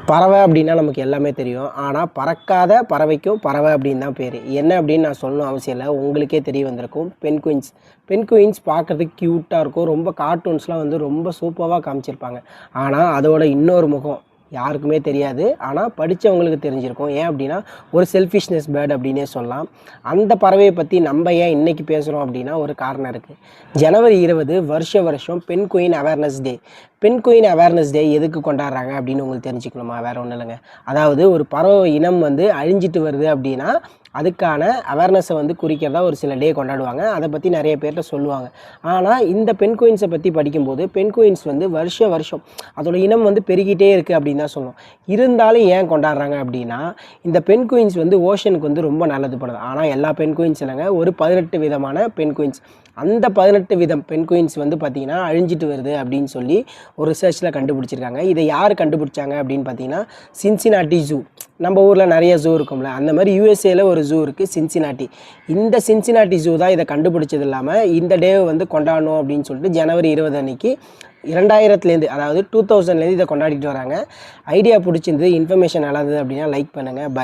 பறவை அப்படின்னா நமக்கு எல்லாமே தெரியும். ஆனால் பறக்காத பறவைக்கும் பறவை அப்படின்னு தான் பேர். என்ன அப்படின்னு நான் சொல்லணும் அவசியம் இல்லை, உங்களுக்கே தெரிய வந்திருக்கும். பென்குயின்ஸ். பென்குயின்ஸ் பார்க்குறதுக்கு க்யூட்டாக இருக்கும். ரொம்ப கார்ட்டூன்ஸ்லாம் வந்து ரொம்ப சூப்பராக காமிச்சிருப்பாங்க. ஆனால் அதோட இன்னொரு முகம் யாருக்குமே தெரியாது. ஆனால் படித்தவங்களுக்கு தெரிஞ்சிருக்கும். ஏன் அப்படின்னா ஒரு செல்ஃபிஷ்னஸ் பேர்ட் அப்படின்னே சொல்லலாம். அந்த பறவையை பற்றி நம்ம ஏன் இன்றைக்கி பேசுகிறோம் அப்படின்னா ஒரு காரணம் இருக்குது. ஜனவரி 20 வருஷம் penguin awareness day. Penguin awareness day எதுக்கு கொண்டாடுறாங்க அப்படின்னு உங்களுக்கு தெரிஞ்சுக்கணுமா? வேறு ஒன்றும் இல்லைங்க. அதாவது ஒரு பறவை இனம் வந்து அழிஞ்சிட்டு வருது அப்படின்னா அதுக்கான அவேர்னஸை வந்து குறிக்கிறதா ஒரு சில டே கொண்டாடுவாங்க. அதை பற்றி நிறைய பேர்கிட்ட சொல்லுவாங்க. ஆனால் இந்த பென்குயின்ஸை பற்றி படிக்கும்போது பென்குயின்ஸ் வந்து வருஷம் அதோட இனம் வந்து பெருகிட்டே இருக்குது அப்படின்னு தான் சொல்லணும். இருந்தாலும் ஏன் கொண்டாடுறாங்க அப்படின்னா இந்த பென்குயின்ஸ் வந்து ஓஷனுக்கு வந்து ரொம்ப நல்லது பண்ணுது. ஆனால் எல்லா பென்குயின்ஸ் இல்லைங்க, ஒரு 18 விதமான பென்குயின்ஸ். அந்த 18 விதம் பென்குயின்ஸ் வந்து பார்த்திங்கன்னா அழிஞ்சிட்டு வருது அப்படின்னு சொல்லி ஒரு ரிசர்ச்சில் கண்டுபிடிச்சிருக்காங்க. இதை யார் கண்டுபிடிச்சாங்க அப்படின்னு பார்த்தீங்கன்னா சின்சினாட்டி ஜூ. நம்ம ஊரில் நிறைய ஜூ இருக்கும்ல, அந்த மாதிரி யூஎஸ்ஏல ஒரு ஜூ இருக்குது சின்சினாட்டி. இந்த சின்சினாட்டி ஜூ தான் இதை கண்டுபிடிச்சது இல்லாமல் இந்த டேவை வந்து கொண்டாடணும் அப்படின்னு சொல்லிட்டு ஜனவரி 20 அன்னைக்கு 2000 அதாவது 2000 இதை கொண்டாடிட்டு வராங்க. ஐடியா பிடிச்சிருந்து இன்ஃபர்மேஷன் நல்லா இருந்தது அப்படின்னா லைக் பண்ணுங்கள். பாய்.